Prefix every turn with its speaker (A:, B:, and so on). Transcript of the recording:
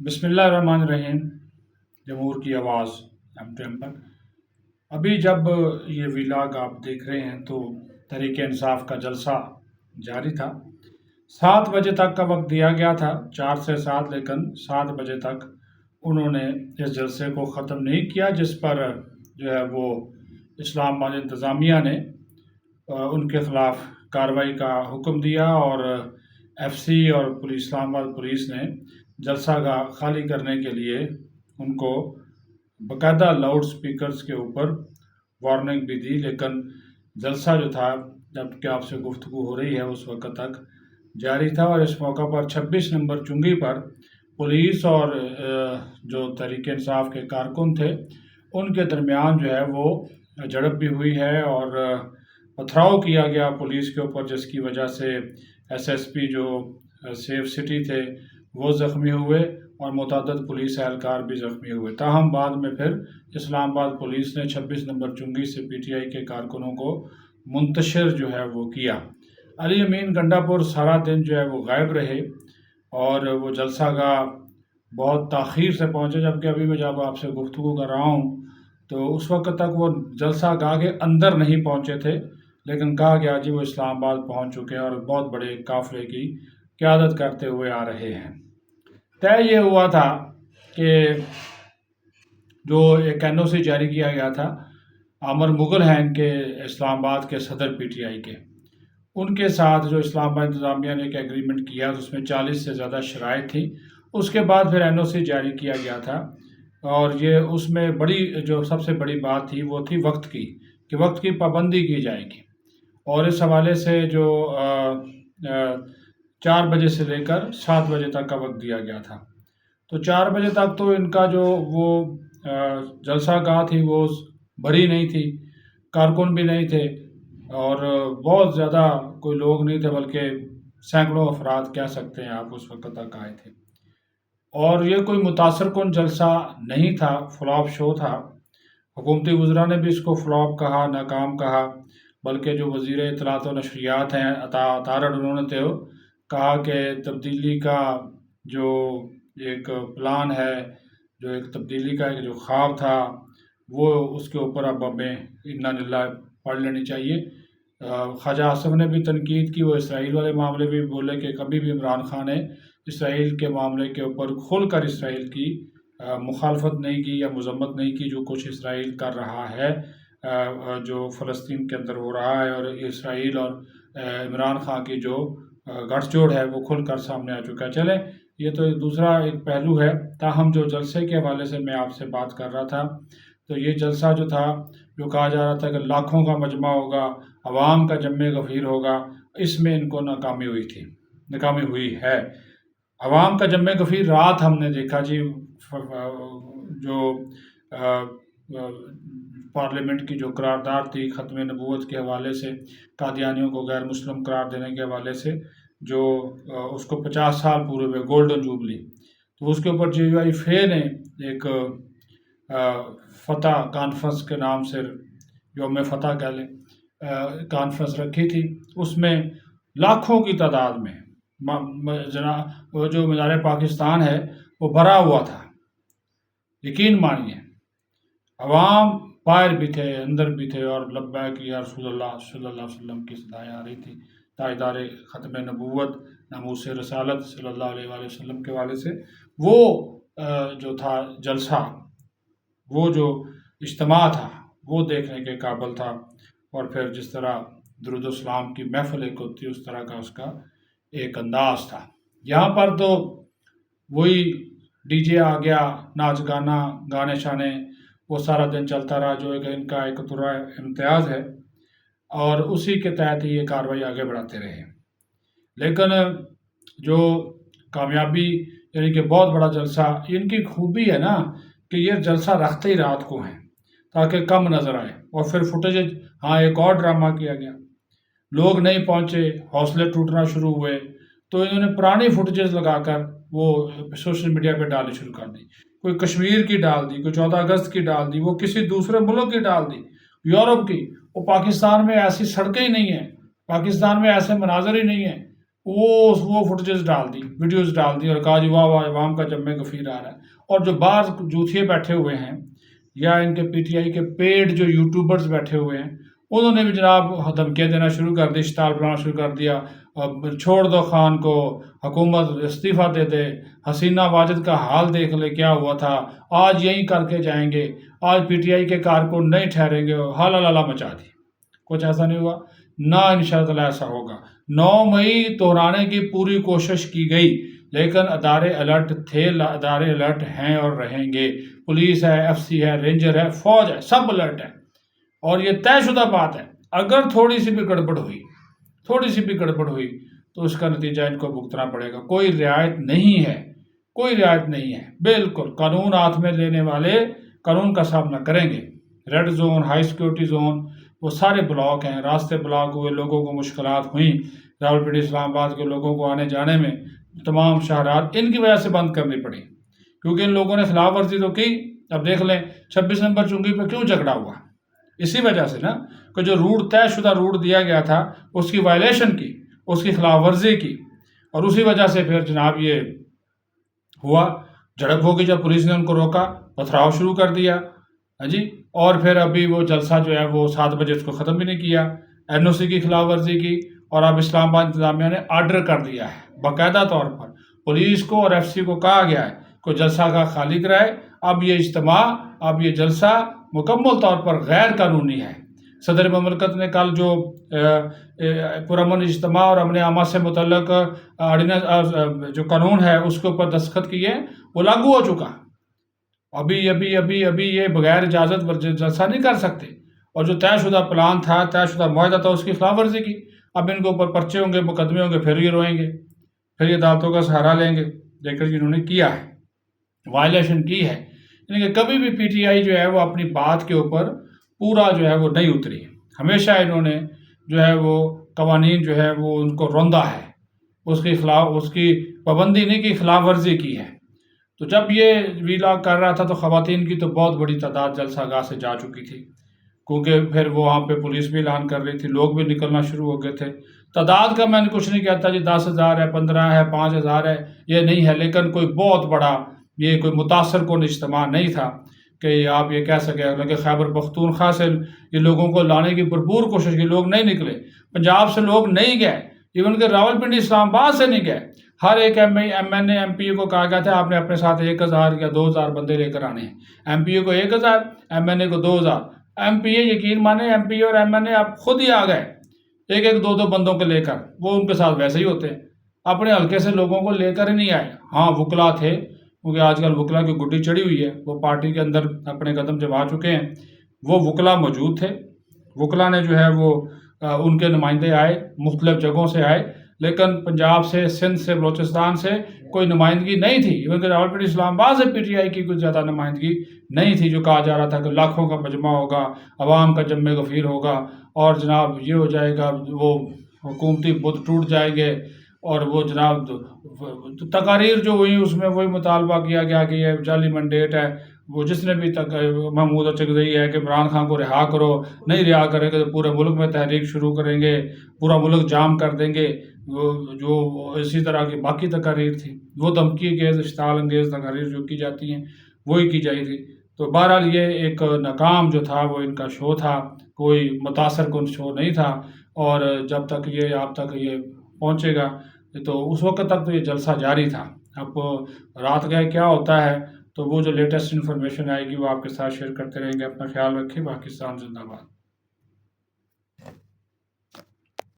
A: بسم اللہ الرحمن الرحیم۔ جمہور کی آواز M2M پر ابھی جب یہ ویلاگ آپ دیکھ رہے ہیں تو تحریک انصاف کا جلسہ جاری تھا۔ 7 بجے تک کا وقت دیا گیا تھا، 4 سے 7، لیکن 7 بجے تک انہوں نے اس جلسے کو ختم نہیں کیا، جس پر جو ہے وہ اسلام آباد انتظامیہ نے ان کے خلاف کارروائی کا حکم دیا اور FCC اور اسلام آباد پولیس نے جلسہ گاہ خالی کرنے کے لیے ان کو باقاعدہ لاؤڈ سپیکرز کے اوپر وارننگ بھی دی، لیکن جلسہ جو تھا جب کہ آپ سے گفتگو ہو رہی ہے اس وقت تک جاری تھا۔ اور اس موقع پر 26 نمبر چنگی پر پولیس اور جو تحریک انصاف کے کارکن تھے ان کے درمیان جو ہے وہ جھڑپ بھی ہوئی ہے اور پتھراؤ کیا گیا پولیس کے اوپر، جس کی وجہ سے SSP جو سیف سٹی تھے وہ زخمی ہوئے اور متعدد پولیس اہلکار بھی زخمی ہوئے۔ تاہم بعد میں پھر اسلام آباد پولیس نے 26 نمبر چنگی سے PTI کے کارکنوں کو منتشر جو ہے وہ کیا۔ علی امین گنڈا پور سارا دن جو ہے وہ غائب رہے اور وہ جلسہ گاہ بہت تاخیر سے پہنچے، جبکہ ابھی میں جب آپ سے گفتگو کر رہا ہوں تو اس وقت تک وہ جلسہ گاہ کے اندر نہیں پہنچے تھے، لیکن کہا گیا جی وہ اسلام آباد پہنچ چکے ہیں اور بہت بڑے قافلے کی قیادت کرتے ہوئے آ رہے ہیں۔ طے یہ ہوا تھا کہ جو ایک NOC جاری کیا گیا تھا، عامر مغل ہیں ان کے اسلام آباد کے صدر PTI کے، ان کے ساتھ جو اسلام آباد انتظامیہ نے ایک ایگریمنٹ کیا تو اس میں 40 سے زیادہ شرائط تھی۔ اس کے بعد پھر NOC جاری کیا گیا تھا اور یہ اس میں جو سب سے بڑی بات تھی وہ تھی وقت کی، کہ وقت کی پابندی کی جائے گی، اور اس حوالے سے جو 4 بجے سے لے کر 7 بجے تک کا وقت دیا گیا تھا۔ تو 4 بجے تک تو ان کا جو وہ جلسہ گاہ تھی وہ بھری نہیں تھی، کارکن بھی نہیں تھے اور بہت زیادہ کوئی لوگ نہیں تھے، بلکہ سینکڑوں افراد کہہ سکتے ہیں آپ اس وقت تک آئے تھے، اور یہ کوئی متاثر کن جلسہ نہیں تھا، فلاپ شو تھا۔ حکومتی وزراء نے بھی اس کو فلاپ کہا، ناکام کہا، بلکہ جو وزیر اطلاعات و نشریات ہیں عطا تارڑ، انہوں نے تو کہا کہ تبدیلی کا جو ایک پلان ہے، جو ایک تبدیلی کا ایک جو خواب تھا، وہ اس کے اوپر اب ہمیں انا للہ پڑھ لینی چاہیے۔ خواجہ آصف نے بھی تنقید کی، وہ اسرائیل والے معاملے بھی بولے کہ کبھی بھی عمران خان نے اسرائیل کے معاملے کے اوپر کھل کر اسرائیل کی مخالفت نہیں کی یا مذمت نہیں کی، جو کچھ اسرائیل کر رہا ہے، جو فلسطین کے اندر ہو رہا ہے، اور اسرائیل اور عمران خان کی جو گٹھ جوڑ ہے وہ کھل کر سامنے آ چکا ہے۔ چلیں، یہ تو دوسرا ایک پہلو ہے۔ تاہم جو جلسے کے حوالے سے میں آپ سے بات کر رہا تھا، تو یہ جلسہ جو تھا، جو کہا جا رہا تھا کہ لاکھوں کا مجمع ہوگا، عوام کا جم غفیر ہوگا، اس میں ان کو ناکامی ہوئی ہے۔ عوام کا جم غفیر رات ہم نے دیکھا جی، جو پارلیمنٹ کی جو قرارداد تھی ختم نبوت کے حوالے سے، قادیانیوں کو غیر مسلم قرار دینے کے حوالے سے، جو اس کو 50 سال پورے ہوئے، گولڈن جوبلی، تو اس کے اوپر GUI نے ایک فتح کانفرنس کے نام سے، یوم فتح کہہ لیں، کانفرنس رکھی تھی۔ اس میں لاکھوں کی تعداد میں وہ جو مینار پاکستان ہے وہ بھرا ہوا تھا۔ یقین مانیے، عوام باہر بھی تھے، اندر بھی تھے، اور لبیک یا رسول اللہ صلی اللہ علیہ وسلم کی صدائیں آ رہی تھی، تاجدار ختم نبوت، ناموس رسالت صلی اللہ علیہ وآلہ وسلم کے والے سے۔ وہ جو تھا جلسہ، وہ جو اجتماع تھا، وہ دیکھنے کے قابل تھا، اور پھر جس طرح درود و سلام کی محفل ایک ہوتی ہے، اس طرح کا اس کا ایک انداز تھا۔ یہاں پر تو وہی DJ آ گیا، ناچ گانا، گانے شانے، وہ سارا دن چلتا رہا، جو ان کا ایک طرح امتیاز ہے، اور اسی کے تحت ہی یہ کارروائی آگے بڑھاتے رہے۔ لیکن جو کامیابی، یعنی کہ بہت بڑا جلسہ، ان کی خوبی ہے نا کہ یہ جلسہ رکھتے ہی رات کو ہیں تاکہ کم نظر آئے، اور پھر فوٹیج، ہاں ایک اور ڈرامہ کیا گیا، لوگ نہیں پہنچے، حوصلے ٹوٹنا شروع ہوئے، تو انہوں نے پرانی فوٹیجز لگا کر وہ سوشل میڈیا پہ ڈالنی شروع کر دی۔ کوئی کشمیر کی ڈال دی، کوئی 14 اگست کی ڈال دی، وہ کسی دوسرے ملک کی ڈال دی، یورپ کی۔ وہ پاکستان میں ایسی سڑکیں ہی نہیں ہیں، پاکستان میں ایسے مناظر ہی نہیں ہیں، وہ فوٹیجز ڈال دی، ویڈیوز ڈال دی اور کہا جی واہ واہ عوام کا جم غفیر آ رہا ہے۔ اور جو باہر جوتھیے بیٹھے ہوئے ہیں یا ان کے پی ٹی آئی کے پیڈ جو یوٹیوبرز بیٹھے ہوئے ہیں، انہوں نے بھی جناب دھمکیاں دینا شروع کر دی، اشتعال بنانا شروع کر دیا، چھوڑ دو خان کو، حکومت استعفیٰ دے دے، حسینہ واجد کا حال دیکھ لے کیا ہوا تھا، آج یہی کر کے جائیں گے، آج پی ٹی آئی کے کارکن نہیں ٹھہریں گے، حال اللہ مچا دی۔ کچھ ایسا نہیں ہوا، نہ انشاءاللہ ایسا ہوگا۔ 9 مئی دہرانے کی پوری کوشش کی گئی، لیکن ادارے الرٹ تھے، ادارے الرٹ ہیں اور رہیں گے۔ پولیس ہے، ایف سی ہے، رینجر ہے، فوج ہے، سب الرٹ ہے۔ اور یہ طے شدہ بات ہے، اگر تھوڑی سی بھی گڑبڑ ہوئی تو اس کا نتیجہ ان کو بھگتنا پڑے گا۔ کوئی رعایت نہیں ہے، بالکل قانون ہاتھ میں لینے والے قانون کا سامنا کریں گے۔ Red zone, high security zone, وہ سارے بلاک ہیں، راستے بلاک ہوئے، لوگوں کو مشکلات ہوئیں، راولپنڈی اسلام آباد کے لوگوں کو آنے جانے میں تمام شاہراہات ان کی وجہ سے بند کرنی پڑی، کیونکہ ان لوگوں نے خلاف ورزی تو کی۔ اب دیکھ لیں 26 نمبر چنگی پہ کیوں جھگڑا ہوا، اسی وجہ سے نا کہ جو روٹ طے شدہ روٹ دیا گیا تھا اس کی وائلیشن کی، اس کی خلاف ورزی کی، اور اسی وجہ سے پھر جناب یہ ہوا، جھڑپ ہوگی۔ جب پولیس نے ان کو روکا، پتھراؤ شروع کر دیا جی، اور پھر ابھی وہ جلسہ جو ہے وہ 7 بجے اس کو ختم بھی نہیں کیا، این او سی کی خلاف ورزی کی، اور اب اسلام آباد انتظامیہ نے آرڈر کر دیا ہے باقاعدہ طور پر، پولیس کو اور ایف سی کو کہا گیا ہے کہ جلسہ کا خالی کرائے۔ اب یہ اجتماع، اب یہ جلسہ مکمل طور پر غیر قانونی ہے۔ صدر مملکت نے کل جو پرامن اجتماع اور امن عامہ سے متعلق جو قانون ہے اس کے اوپر دستخط کیے، وہ لاگو ہو چکا۔ ابھی یہ بغیر اجازت جلسہ نہیں کر سکتے، اور جو طے شدہ پلان تھا، طے شدہ معاہدہ تھا، اس کی خلاف ورزی کی۔ اب ان کے اوپر پرچے ہوں گے، مقدمے ہوں گے، پھر یہ روئیں گے، پھر یہ عدالتوں کا سہارا لیں گے، لیکن انہوں نے کیا ہے، وائلیشن کی ہے۔ یعنی کہ کبھی بھی پی ٹی آئی جو ہے وہ اپنی بات کے اوپر پورا جو ہے وہ نہیں اتری، ہمیشہ انہوں نے جو ہے وہ قوانین جو ہے وہ ان کو روندا ہے، اس کی پابندی نہیں کی، خلاف ورزی کی ہے۔ تو جب یہ ویلاگ کر رہا تھا تو خواتین کی تو بہت بڑی تعداد جلسہ گاہ سے جا چکی تھی، کیونکہ پھر وہ وہاں پہ پولیس بھی اعلان کر رہی تھی، لوگ بھی نکلنا شروع ہو گئے تھے۔ تعداد کا میں نے کچھ نہیں کہتا جی 10,000 ہے، 15 ہے، 5,000 ہے، یہ نہیں ہے، لیکن کوئی بہت بڑا یہ کوئی متاثر کن اجتماع نہیں تھا کہ آپ یہ کہہ سکیں۔ لیکن خیبر پختونخوا سے یہ لوگوں کو لانے کی بھرپور کوشش کی، لوگ نہیں نکلے، پنجاب سے لوگ نہیں گئے، ایون کہ راولپنڈی اسلام آباد سے نہیں گئے۔ ہر ایک M N A M P A کو کہا گیا تھا آپ نے اپنے ساتھ 1,000 یا 2,000 بندے لے کر آنے ہیں، ایم پی اے کو 1,000، ایم این اے کو 2,000۔ ایم پی اے یقین مانے، ایم پی اے اور ایم این اے آپ خود ہی آ گئے، ایک 2 بندوں کو لے کر، وہ ان کے ساتھ ویسے ہی ہوتے ہیں، اپنے حلقے سے لوگوں کو لے کر ہی نہیں آئے۔ ہاں وکلا تھے، کیونکہ آج کل وکلا کی گڈی چڑھی ہوئی ہے، وہ پارٹی کے اندر اپنے قدم جما چکے ہیں، وہ وکلا موجود تھے، وکلا نے جو ہے وہ ان کے نمائندے آئے، مختلف جگہوں سے آئے، لیکن پنجاب سے، سندھ سے، بلوچستان سے کوئی نمائندگی نہیں تھی، ایون کہ راولپنڈی اسلام آباد سے پی ٹی آئی کی کچھ زیادہ نمائندگی نہیں تھی، جو کہا جا رہا تھا کہ لاکھوں کا مجمع ہوگا، عوام کا جم غفیر ہوگا، اور جناب یہ ہو جائے گا، وہ حکومتی بت ٹوٹ جائیں گے، اور وہ جناب تقاریر جو ہوئی اس میں وہی مطالبہ کیا گیا کہ یہ جعلی مینڈیٹ ہے، وہ جس نے بھی محمود اچکزئی ہے کہ عمران خان کو رہا کرو، نہیں رہا کریں گے تو پورے ملک میں تحریک شروع کریں گے، پورا ملک جام کر دیں گے، جو اسی طرح کی باقی تقاریر تھی، وہ دھمکی انگیز، اشتعال انگیز تقاریر جو کی جاتی ہیں وہی کی جائی تھی۔ تو بہرحال یہ ایک ناکام جو تھا وہ ان کا شو تھا، کوئی متاثر کن شو نہیں تھا، اور جب تک یہ آپ تک یہ پہنچے گا تو اس وقت تک تو یہ جلسہ جاری تھا۔ اب رات گئے کیا ہوتا ہے، تو وہ جو لیٹسٹ انفارمیشن آئے گی وہ آپ کے ساتھ شیئر کرتے رہیں گے۔ اپنا خیال رکھیں، پاکستان زندہ باد۔